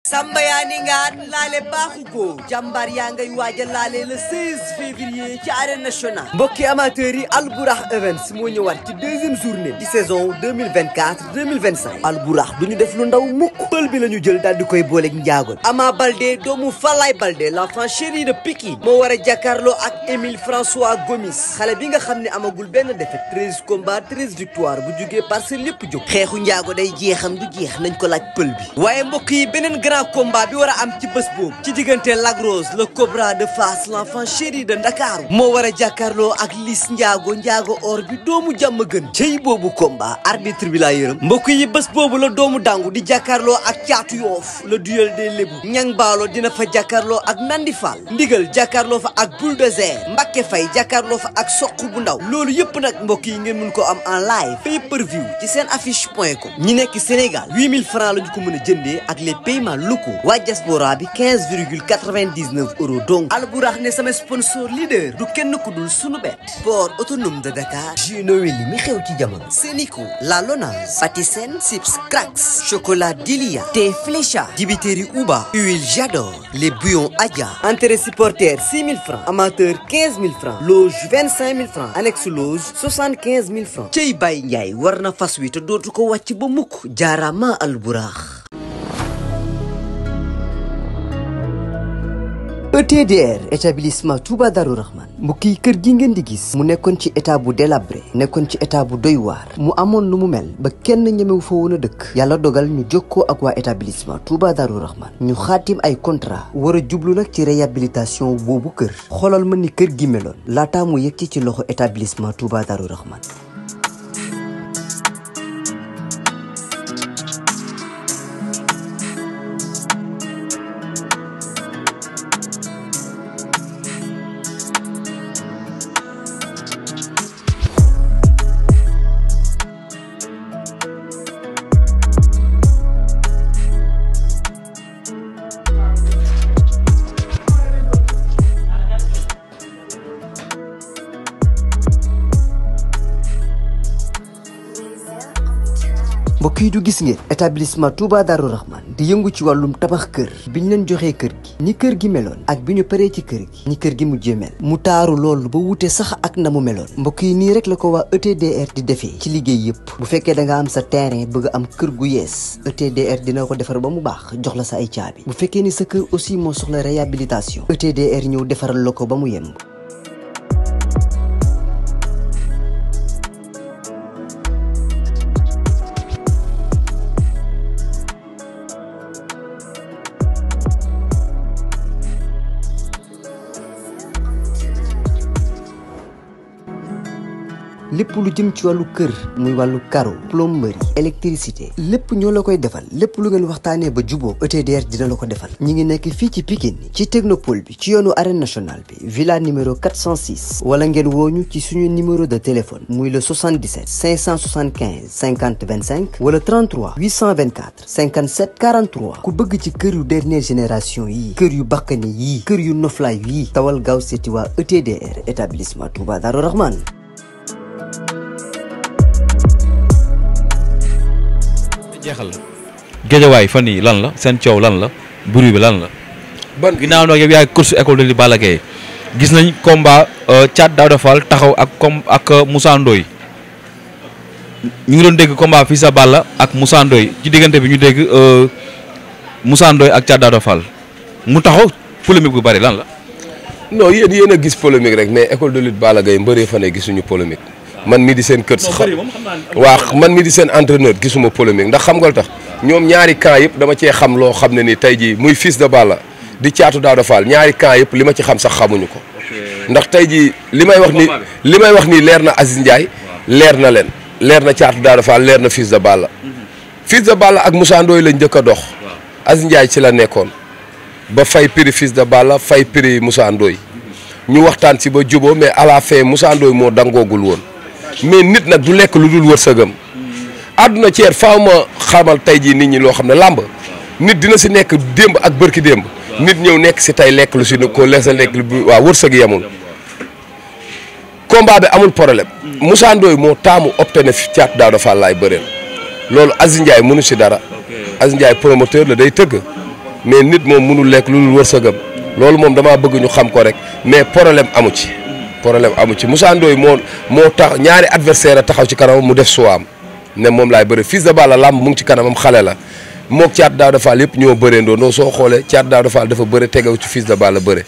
Samba yaa ni ngaan laale baaxu ko jàmbaar yaa ngay waaja laale le 16 février ci arène nationale mbokki amateurs yi Albourakh Events moo ñëwaat ci deuxième journée ci saison 2024-2025 Albourakh du ñu def lu ndaw mukk pël bi la ñu jël daal di koy booleeg njaagoon Ama Baldé doomu Falaye Baldé l'enfant chéri de Pikine moo war a jàkkaarloo ak Émile François Gomis xale bi nga xam ne amagul benn défaite 13 combats 13 victoires bu jugee Parcelles lépp jóg xeexu njaago day jeexam du jeex nañ ko laaj pël bi waaye mbokk yi beneen grand combat bi war a am ci bés boobu ci diggante Lac Rose le Cobra de Fass l'enfant chéri de Ndakaaru moo war a jàkkaarloo ak Liss Ndiago or bi doomu jàmm gën cey boobu combat arbitre bi laa yërëm mbokk yi bés boobu la doomu dangu di jàkkaarloo ak caatu yoof le duel des lébu ñang baalo dina fa jàkkaarloo ak Nandi Fall ndigal jàkkaarloo fa ak bulldozer Mbacké Faye jàkkaarloo fa ak soq bu ndaw loolu yëpp nag mbokk yi ngeen mun ko am en live pay per view ci seen affiche.com ñi nekk Sénégal 8000 francs la ñu ko mën a jëndee ak les paiements locaux waa diaspora bi 15,99 € donc Albourakh ne sama sponsor leader du kenn ku dul sunu bet port autonome de Dakar Gino Weli mi xew ci jamono Sénico La Lonase Patisen Sips Cracks chocolat Dilia thé Flécha dibiteri Uba huile J'adore les bouillons Adja entrée supporter 6 000 francs amateur 15 000 francs loge 25 000 francs annexe loge 75 000 francs cey Baye Ndiaye war na fas wi te dootu ko wàcc ba mukk jaarama Albourakh ETDR établissement Touba Darou Rahman mbokk yi kër gi ngeen di gis mu nekkoon ci état bu délabré nekkoon ci état bu doy waar mu amoon lu mu mel ba kenn ñemewu fa woon a dëkk yàlla dogal ñu jokkoo ak waa établissement Touba Darou Rahman ñu xaatim ay contrat war a jublu nag ci réhabilitation boobu kër xoolal ma ni kër gi meloon laataa mu yegg ci loxo établissement Touba Darou Rahman mbokk yi du gis ngeen établissement Touba Darou Rahman di yëngu ci wàllum tabax kër bi ñu leen joxee kër gi ni kër gi meloon ak bi ñu paree ci kër gi ni kër gi mujjee mel mu taaru loolu ba wute sax ak na mu meloon mbokk yi nii rek la ko waa ETDR di defee ci liggéey yëpp bu fekkee da nga am sa terrain bëgg am kër gu yees ETDR dina ko defar ba mu baax jox la sa ay caabi bu fekkee ni sa kër aussi moo soxla réhabilitation ETDR ñëw defaral la ko ba mu yemb lépp lu jëm ci wàllu kër muy wàllu carreau plomberie électricité lépp ñoo la koy defal lépp lu ngeen waxtaanee ba juboo ETDR dina la ko defal ñi ngi nekk fii ci Pikine ci technopole bi ci yoonu arène nationale bi villa numéro 406 wala ngeen wooñu ci suñu numéro de téléphone muy le 77 575 50 25 wala 33 824 57 43 ku bëgg ci kër yu dernière génération yi kër yu bakkane yi kër yu noflaay yi tawal gaaw seeti waa ETDR établissement Touba Darou Rahman jeexal géejawaay fan yi lan la seen coow lan la bruit bi lan la. ban ginnaaw nag yow yaay course école de li Balla Gaye gis nañ combat Thiat Daouda Fall taxaw ak Moussa Ndoye ñu ngi doon dégg combat fii sa Balla ak Moussa Ndoye ci diggante bi ñu dégg Moussa Ndoye ak Thiat Daouda Fall mu taxaw polémique bu bari lan la. non yéen a gis polémique rek mais école de lutte Balla Gaye mbëree fa ne gisuñu polémique. man mi di seen kër waaw man mi di seen entraîneur gisuma polémique ndax xam nga lu tax ñoom ñaari camp yëpp dama cee xam loo xam ne ni tey jii muy fils de Balla di Thiatou Daouda Fall ñaari camp yëpp li ma ci xam sax xamuñu ko ndax tey jii li may wax nii leer na Aziz Ndiaye leer na leen leer na Thiatou Daouda Fall leer na fils de Balla fils de Balla ak Moussa Ndoye lañ njëkk a dox Aziz Ndiaye ci la nekkoon ba fay prix fils de Balla fay prix Moussa Ndoye ñu waxtaan ci ba juboo mais à la fin Moussa Ndoye moo dangoogul woon mais nit nag du lekk lu dul wërsëgam àdduna ceer faaw ma xamal tey jii nit ñi loo xam ne làmb nit dina si nekk démb ak bërki démb nit ñëw nekk si tey lekk lu si ko leesa lekk lu waaw wërsëg yemul combat bi amul problème Moussa Ndoye moo taamu opté ne fi Thiatou Daouda Fall laay bëreel loolu Aziz Ndiaye mënu si dara Aziz Ndiaye promoteur la day tëgg mais nit moom mënul lekk lu dul wërsëgam loolu moom damaa bëgg ñu xam ko rek mais problème amu ci. problème amu ci Moussa Ndoye moo tax ñaari adversaire a taxaw ci kanamam mu def suwaam ne moom laay bëre Fils de Balla làmb mu ngi ci kanamam xale la moog Thiatou Daouda Fall yëpp ñoo bëree ndoo soo xoolee Thiatou Daouda Fall dafa bëre tegaw ci Fils de Balla bëre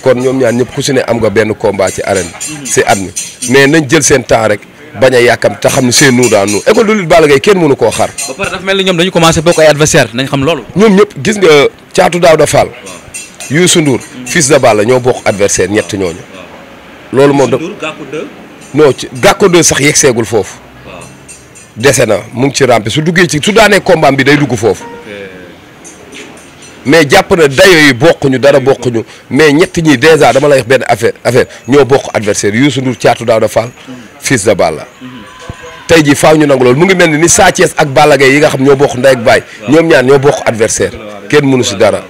kon ñoom ñaar ñëpp ku si ne am nga benn combat ci arène si at mi mais nañ jël seen temps rek bañ a yàkkam te xam ne c'est nous dans nous école de lutte Balla Gaye kenn mënu koo xar. ba pare dafa mel ni ñoom dañu commencé bokk ay adversaire nañ xam loolu. ñoom ñëpp gis nga Thiatou Daouda Fall Youssou Ndour Fils de Balla ñoo bokk adversaire ñett ñooñu. loolu moom non ci Gàkko 2 sax yegg seegul foofu. dese na mu ngi ci rampe su duggee ci su daanee combat bi day dugg foofu. mais jàpp na dayo yi bokkuñu dara bokkuñu mais ñett ñi dèjà dama lay wax benn affaire ñoo bokk adversaire Youssou Ndour Thiatou Daouda Fall Fils de Balla. tey jii faaw ñu nangu loolu mu ngi mel ni Sa Thiès ak Balla Gaye yi nga xam ñoo bokk ndey ak baay ñoom ñaar ñoo bokk adversaire kenn mënu si dara.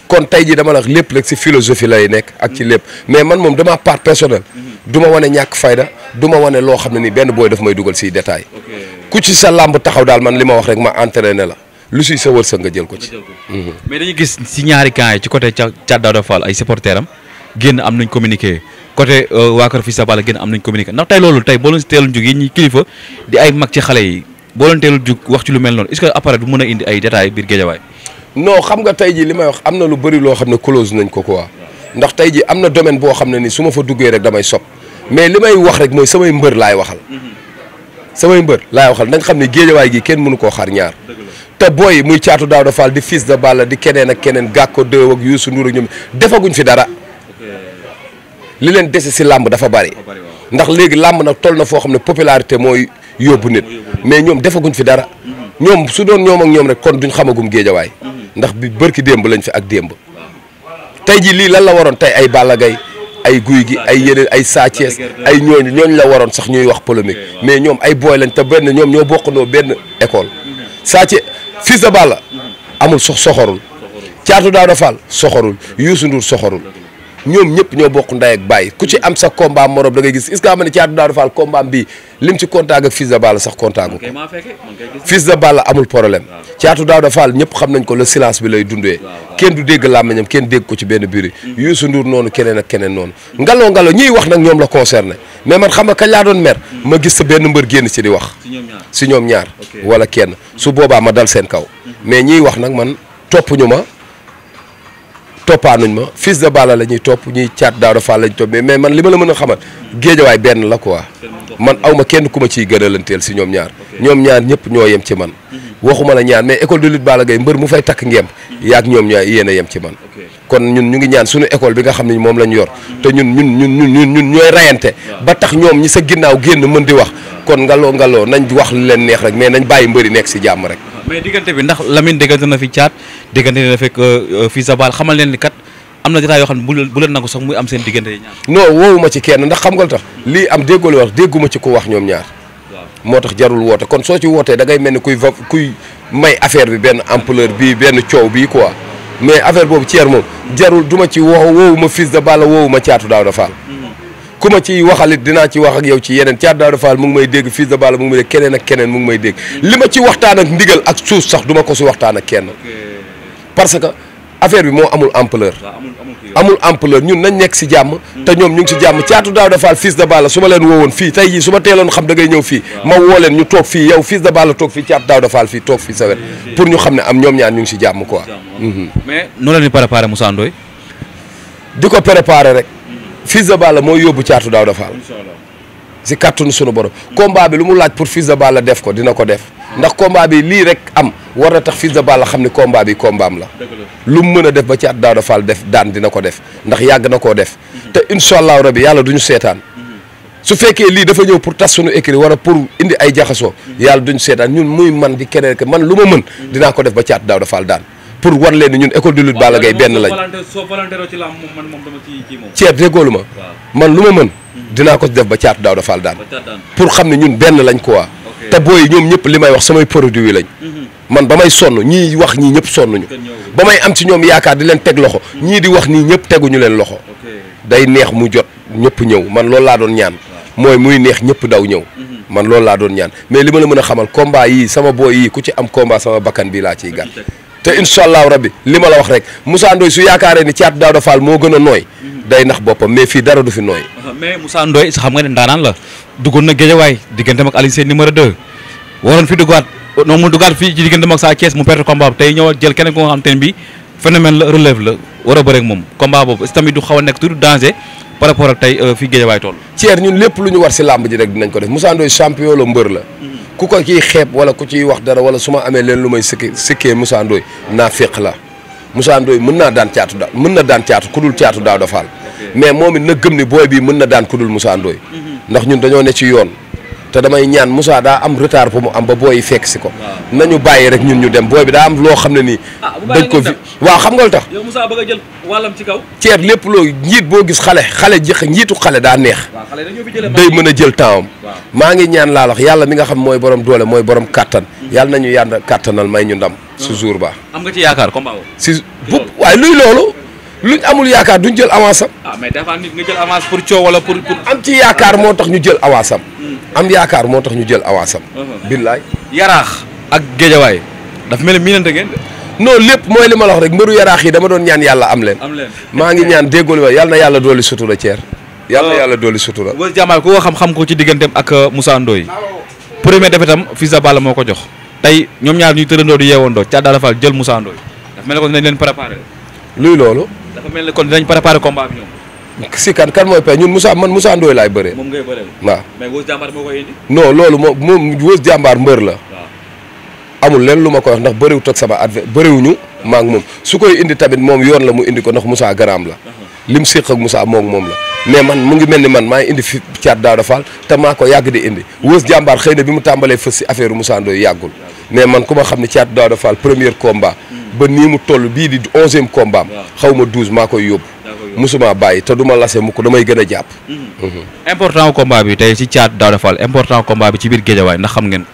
kon tey jii dama la wax lépp rek si philosophie lay nekk ak ci lépp mais man moom dama part personnel du ma wane ñàkk fayda du ma wane loo xam ne ni benn booy daf may dugal si détail ku ci sa làmb taxaw daal man li ma wax rek ma entraîné la lu si sa wërsëg nga jël ko ci. mais dañu gis si ñaari camp yi ci côté Thiatou Daouda Fall ay supporters am génn am nañ communiqué côté waa kër Fils de Balla génn am nañ communiqué ndax tey loolu tey boo leen si teeloon jóg yi ñi kilifa di ay mag ci xale yi boo leen teeloon jóg wax ci lu mel noonu est-ce que après du mën a indi ay détails biir Guédiawaye. non xam nga tey jii li may wax am na lu bëri loo xam ne close nañ ko quoi ndax tey jii am na domaine boo xam ne ni su ma fa duggee rek damay sob mais li may wax rek mooy samay mbër laay waxal. samay mbër laay waxal nañ xam ne Guédiawaye gi kenn mënu koo xar ñaar. te booy muy Thiatou Daouda Fall di Fils de Balla di keneen ak keneen Gàkko 2 ak Youssou Ndour ak ñoom defaguñ fi dara li leen dese si làmb dafa bari ndax léegi làmb nag toll na foo xam ne popularité mooy yóbbu nit mais ñoom defaguñ fi dara ñoom su doon ñoom ak ñoom rek kon duñ xamagum Guédiawaye ndax bi bërki démb lañ fi ak démb tey jii lii lan la waroon tey ay Balla Gaye ay Guy gi ay yeneen ay Sa Thiès ay ñooñu la waroon sax ñuy wax polémique mais ñoom ay booy lañ te benn ñoom ñoo bokkandoo benn école Sa Thiès Fils de Balla amul soxorul Thiatou Daouda Fall soxorul Youssou Ndour soxorul ñoom ñëpp ñoo bokk ndey ak bàyyi ku ci am sa combat morom da ngay gis est-ce que xam ne Thiatou Daouda Fall combat bi lim ci contact ak Fils de Balla sax contact ko Fils de Balla amul problème Thiatou Daouda Fall ñëpp xam nañ ko le silence bi lay dundee kenn du dégg làmmiñam kenn dégg ko ci benn biir Youssou Ndour noonu keneen ak keneen noonu ngalo ñiy wax nag ñoom la concerné mais man xam nga kañ laa doon mer ma gis sa benn mbër génn ci di wax si ñoom ñaar wala kenn su boobaa ma dal seen kaw mais ñiy wax nag man toppuñu ma toppaanuñ ma Fils de Balla la ñuy topp ñuy Thiatou Daouda Fall la ñuy topp mais man li ma la mën a xamal Guédiawaye benn la quoi man aw ma kenn ku ma ciy gënalanteel si ñoom ñaar ñëpp ñoo yem ci man waxuma la ñaar mais école de lutte Balla Gaye mbër mu fay takk ngemb yaag ñoom ñaar yéen a yem ci man kon ñun ñu ngi ñaan suñu école bi nga xam ne moom lañ yor te ñun ñooy rayante ba tax ñoom ñi sa ginnaaw génn mën di wax kon ngaloo nañ wax li leen neex rek mais nañ bàyyi mbëri nekk si jàmm rek. mais diggante bi ndax Lamine déggante na fi Thiat déggante na fekk Fils de Balla xamal leen ni kat am na jotaay yoo xam ne bu leen nangu sax muy am seen diggante yi ñaar. non woowuma ci kenn ndax xam nga lu tax lii am déggoo wax dégguma ci ku wax ñoom ñaar moo tax jarul woote kon soo ci wootee da ngay mel ni kuy may affaire bi benn ampleur bii benn coow bii quoi mais affaire boobu ceer moom jarul du ma ci woowuma Fils de Balla woowuma Thiatou Daouda Fall ku ma ci waxalit dinaa ci wax ak yow ci yeneen Thiatou Daouda Fall mu ngi may dégg Fils de Balla mu ngi may dégg keneen ak keneen mu ngi may dégg li ma ci waxtaan ak ndigal ak suuf sax du ma ko si waxtaan ak kenn parce que affaire bi moo amul ampleur ñun nañ nekk si jàmm te ñoom ñu ngi si jàmm Thiatou Daouda Fall Fils de Balla su ma leen woowoon fii tey jii su ma teeloon xam da ngay ñëw fii ma woo leen ñu toog fii yow Fils de Balla toog fii Thiatou Daouda Fall fii toog fii sa wet pour ñu xam ne am ñoom ñaar ñu ngi si jàmm quoi. mais noonu la ñuy préparé Moussa Ndoye di ko préparé rek Fils de Balla mooy yóbbu Thiatou Daouda Fall si kàttanu sunu borom combat bi lu mu laaj pour Fils de Balla def ko dina ko def ndax combat bi lii rek am war na tax Fils de Balla xam ne combat bi combat am la lu mu mën a def ba Thiatou Daouda Fall def daan dina ko def ndax yàgg na koo def te incha allahu rabi yàlla duñu seetaan su fekkee lii dafa ñëw pour tas suñu écrit wala pour indi ay jaxasoo yàlla duñu seetaan ñun muy man di keneen ke man lu ma mën dinaa ko def ba Thiatou Daouda Fall daan pour war leen ni ñun école de lutte Balla Gaye benn lañ ceeb déggoolu ma man lu ma mën dinaa ko def ba Thiatou Daouda Fall daan pour xam ne ñun benn lañ quoi te booy ñoom ñëpp li may wax samay produit yi lañ man ba may sonn ñii wax ñii ñëpp sonnuñu ba may am ci ñoom yaakaar di leen teg loxo ñii di wax nii ñëpp teguñu leen loxo day neex mu jot ñëpp ñëw man loolu laa doon ñaan mooy muy neex ñëpp daw ñëw man loolu laa doon ñaan mais li ma la mën a xamal combat yii sama booy yii ku ci am combat sama bakkan bii laa ciy gàtt te incha allahu rabbi li ma la wax rek Moussa Ndoye su yaakaaree ni Thiatou Daouda Fall moo gën a nooy day nax boppam mais fii dara du fi nooy. mais Moussa Ndoye xam nga ne ndaanaan la duggoon na Guédiawaye digganteem ak Alioune Sèye numéro 2 waroon fi duggaat noonu mu duggaat fii ci digganteem ak Sa Thiès mu perte combat tey ñëw jël keneen ko nga xam te ne bii phénomène la relève la war a bëre ak moom combat boobu est-ce tamit du xaw a nekk tout danger par rapport ak tey fii Guédiawaye toll. Thier ñun lépp lu ñu war si làmb ji rek dinañ ko def Moussa Ndoye champion la mbër la. ku ko ciy xeeb wala ku ciy wax dara wala su ma amee leen lu may sikkee Moussa Ndoye naa féq la Moussa Ndoye mën naa daan caatu ku dul Thiatou Daouda Fall mais moom it na gëm ni booy bii mën na daan ku dul Moussa Ndoye ndax ñun dañoo ne ci yoon te damay ñaan Moussa daa am retard bu mu am ba booy yi fekk si ko nañu bàyyi rek ñun ñu dem booy bi daa am loo xam ne nii dañ ko fi waaw xam nga lu tax yow Moussa bëgg a jël wàllam ci kaw Thier lépp loo njiit boo gis xale njiitu xale daa neex day mën a jël temps am maa ngi ñaan laa wax yàlla mi nga xam mooy borom doole mooy borom kàttan yàlla nañu yàlla kàttanal may ñu ndam su jour ba am nga ci yaakaar combat si bu waaye luy loolu luñ amul yaakaar duñ jël avance am mais dafa nit nga jël avance pour coow wala pour am ci yaakaar moo tax ñu jël avance am am yaakaar moo tax ñu jël avance am billaay yaraax ak Guédiawaye dafa mel ni miinante ngeen non lépp mooy li ma la wax rek mbëru yaraax yi dama doon ñaan yàlla am leen maa ngi ñaan déggoo wa yàlla na yàlla dooli sutura Thier yàlla na yàlla dooli sutura Weuz Diambar ku ko xam ko ci digganteem ak Moussa Ndoye premier défaite am Fils de Balla moo ko jox tey ñoom ñaar ñuy tërandoo di yeewandoo Thiatou Daouda Fall jël Moussa Ndoye dafa mel ni kon dinañ leen préparé luy loolu dafa mel ni kon dinañ préparé combat bi ñoom si kan mooy pe ñun Moussa Ndoye laay bëree moom ngay bëreel waaw mais Weuz Diambar moo koy indi non loolu moom Weuz Diambar mbër la amul leen lu ma koy wax ndax bëriwut ak sama bëriwuñu maa ngi moom su koy indi tamit moom yoon la mu indi ko ndax Moussa garaam la lim séq ak Moussa moom la mais man mu ngi mel ni man maa ngi indi fi Thiatou Daouda Fall te maa ko yàgg di indi Weuz Diambar xëy na bi mu tàmbalee fës si affaire Moussa Ndoye yàggul mais man ku ma xam ne Thiatou Daouda Fall premier combat ba nii mu toll bii di 11e combat xaw ma 12 maa koy yóbbu musuma bàyyi te du ma lase mu ko damay gën a jàpp important combat bi tey ci Thiatou Daouda Fall important combat bi ci biir Guédiawaye ndax xam ngeen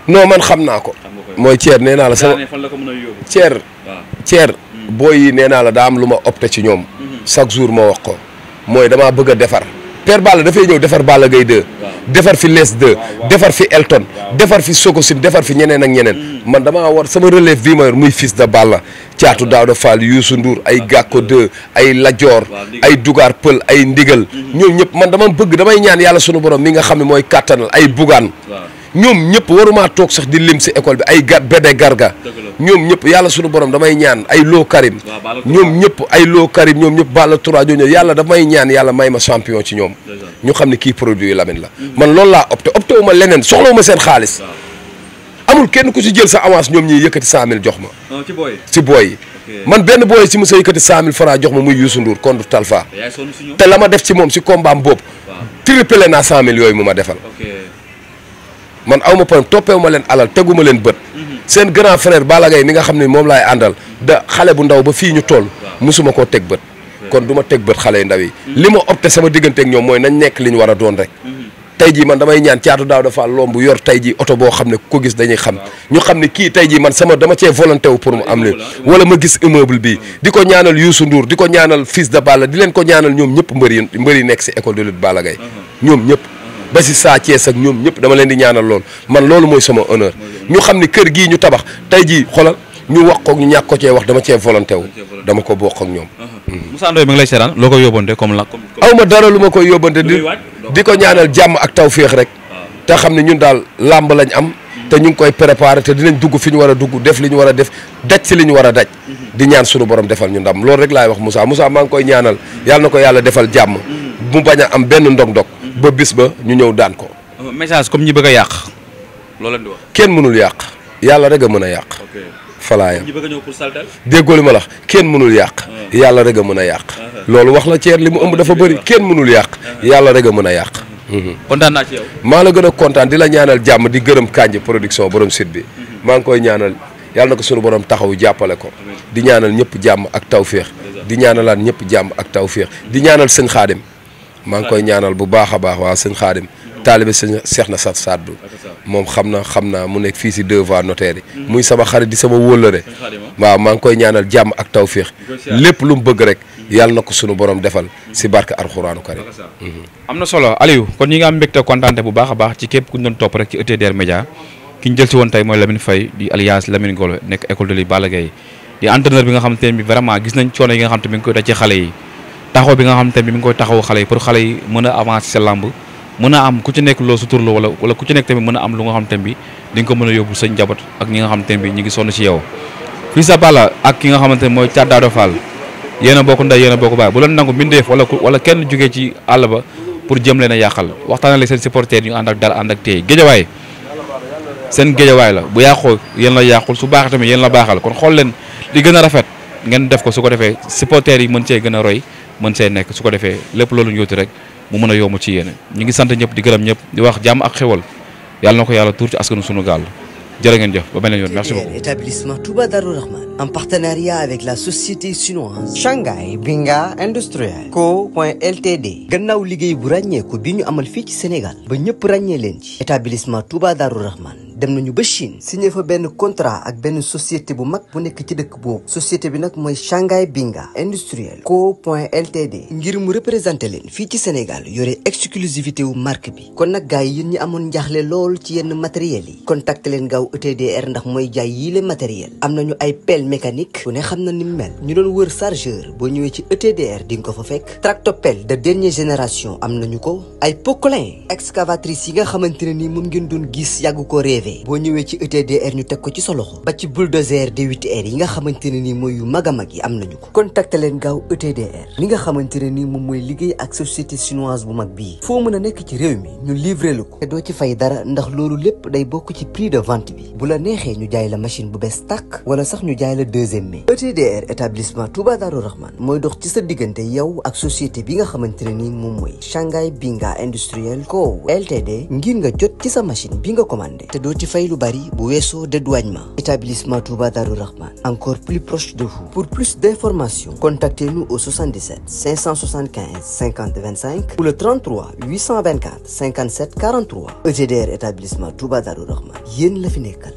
non man xam naa ko mooy Thier nee naa la sama Thier booy yi nee naa la daa am lu ma opté ci ñoom chaque jour ma wax ko mooy damaa bëgg a defar Père Balla dafay ñëw defar Balla Gaye 2 defar fi Les 2 defar fi Elton defar fi Sokocim defar fi ñeneen ak ñeneen man damaa war sama relève bii ma yor muy Fils de Balla Thiatou Daouda Fall Youssou Ndour ay Gakko 2 ay Ladior ay Dougar Pël ay Ndigal ñoom ñëpp man damay ñaan yàlla sunu borom mi nga xam ne mooy kàttanal ay Bougane ñoom ñëpp waruma toog sax di lim si école bi ay Bédé Garga ñoom ñëpp yàlla sunu borom damay ñaan ay Lo Karim ñoom ñëpp ay Lo Karim ñoom ñëpp Balla Toura ñoo ñëw yàlla damay ñaan yàlla may ma champion ci ñoom ñu xam ne kii produit Lamine la man loolu laa opté wu ma leneen soxlawu ma seen xaalis amul kenn ku ci jël sa avance ñoom ñiy yëkkati 100000 jox ma ci booy yi man benn booy ci mos a yëkkati 100000 francs jox ma muy Youssou Ndour contre Talfa te la ma def ci moom ci combat am boobu triplé naa 100000 yooyu mu ma defal man aw ma problème toppeewu ma leen alal tegu ma leen bët seen grand frère Balla Gaye mi nga xam ne moom laay àndal da xale bu ndaw ba fii ñu toll musuma koo teg bët kon du ma teg bët xale yu ndaw yi li ma opté sama diggante ak ñoom mooy nañ nekk li ñu war a doon rek tey jii man damay ñaan Thiatou Daouda Fall lomb bu yor tey jii oto boo xam ne ko gis dañuy xam ñu xam ne kii tey jii man dama cee volonté wu pour mu am leen wala ma gis immeuble bii di ko ñaanal Youssou Ndour di ko ñaanal Fils de Balla di leen ko ñaanal ñoom ñëpp mbër yi nekk si école de lutte Balla Gaye ñoom ñëpp ba si Sa Thiès ak ñoom ñëpp dama leen di ñaanal lool man loolu mooy sama honneur ñu xam ni kër gii ñu tabax tey jii xoolal ñu wax ko ñu ñàkk ko cee wax dama cee volonté wu dama ko bokk ak ñoom. Moussa Ndoye mi ngi lay seetaan loo koy yóbbante comme la. aw ma dara lu ma koy yóbbante di ko ñaanal jàmm ak tawféex rek te xam ne ñun daal làmb lañ am te ñu ngi koy préparé te dinañ dugg fi ñu war a dugg def li ñu war a def daj si li ñu war a daj di ñaan sunu borom defal ñu ndam loolu rek laay wax Moussa maa ngi koy ñaanal yàlla na ko yàlla defal jàmm mu bañ a am benn ndog-ndog ba bis ba ñu ñëw daan ko. message comme ñi bëgg a yàq loolu leen di wax. kenn mënul yàq yàlla rek a mën a yàq. falaayam ñi bëgg a ñëw pour saltal. déggoo li ma la wax kenn mënul yàq. yàlla rek a mën a yàq. loolu wax la Thier li mu ëmb dafa bëri kenn mënul yàq. yàlla rek a mën a yàq. kontaan naa ci yow. maa la gën a kontaan di la ñaanal jàmm di gërëm Kandji production borom site bi. maa ngi koy ñaanal yàlla na ko sunu borom taxaw jàppale ko. di ñaanal ñëpp jàmm ak tawféex. di ñaanalaat ñëpp jàmm ak tawféex di ñaanal sëñ Xaadim maa ngi koy ñaanal bu baax a baax waaw sëñ Xaadim taalibe sëñ Seex na saat bu moom xam naa mu nekk fii si deux voies notaire yi muy sama xarit di sama wóllëre waaw maa ngi koy ñaanal jàmm ak tawféex lépp lu mu bëgg rek yàlla na ko sunu borom defal si barke alxuraanu karim am na solo Aliou kon ñi nga am mbégte kontaante bu baax a baax ci képp ku ñu doon topp rek ci ETDR Média ki ñu jël si woon tey mooy Lamine Faye di alias Lamine Golo nekk école de lutte Balla Gaye di entraîneur bi nga xamante ne bi vraiment gis nañ coono yi nga xam te mi ngi koy daj ci xale yi taxaw bi nga xam te ne bi mi ngi koy taxaw xale yi pour xale yi mën a avancer sa lamb mën a am ku ci nekk loo suturloo wala ku ci nekk tamit mën a am lu nga xam te ne bi di nga ko mën a yóbbu sa njaboot ak ñi nga xam te ne bi ñu ngi sonn ci yow fii sa Balla ak ki nga xamante ne mooy Thiat Daouda Fall yéen a bokk ndey yéen a bokk baay bu leen nangu mbindeef wala kenn jógee ci àll ba pour jëm leen a yàqal waxtaanale seen supporters ñu ànd ak dal ànd ak tey géejawaay seen géejawaay la bu yàqoo yéen la yàqul su baaxee tamit yéen la baaxal kon xool leen li gën a rafet ngeen def ko su ko defee supporters yi mën cee gën a roy mën see nekk su ko defee lépp loolu ñu yóotu rek mu mën a yomb ci yéen ñu ngi sant ñëpp di gërëm ñëpp di wax jàmm ak xewal yàlla na ko yàlla tuur ci askanu sunu gaal jërë ngeen jëf ba beneen yoon merci beaucoup. Établissement Touba Darou Rahman en partenariat avec la société chinoise Shanghai Binga Industriel Co.Ltd gannaaw liggéey bu ràññeeku bi ñu amal fii ci Sénégal ba ñëpp ràññee leen ci établissement Touba Darou Rahman dem nañu ba Chine signé fa benn contrat ak benn société bu mag bu nekk ci dëkk boobu société bi nag mooy Shanghai Binga Industriel Co.Ltd ngir mu représenté leen fii ci Sénégal yore exclusivité wu marque bi kon nag gars yi yéen ñi amoon njaaxle lool ci yenn matériels yi contacté leen gaaw ETDR ndax mooy jaay yii le matériel am nañu ay pelle mécanique ku ne xam na ni mu mel ñu doon wër chargeur boo ñëwee ci ETDR di nga ko fa fekk tractopelle de dernière génération am nañu ko ay poquelin excavatrice yi nga xamante ne nii moom ngeen doon gis yàgg ko rêvé boo ñëwee ci ETDR ñu teg ko ci sa loxo ba ci bulldozer D8R yi nga xamante ne nii mooy yu mag a mag yi am nañu ko contacté leen gaaw ETDR li nga xamante ne nii moom mooy liggéey ak société chinoise bu mag bii foo mën a nekk ci réew mi ñu livré la ko te doo ci fay dara ndax loolu lépp day bokk ci prix de vente bi bu la neexee ñu jaay la machine bu bees tàkk wala sax ñu jaay la deuxième mai ETDR établissement Touba Darou Rahman mooy dox ci sa diggante yow ak société bi nga xamante ne nii moom mooy Shanghai Binga Industriel Co Ltd ngir nga jot ci sa machine bi nga commandé te doo ci fay lu bari bu weesoo dédouanement établissement Touba Darou Rahman encore plus proche de vous pour plus d'informations contactez-nous au 77 575 50 25 ou le 33 824 57 43 ETDR établissement Touba Darou Rahman yéen la fi nekkal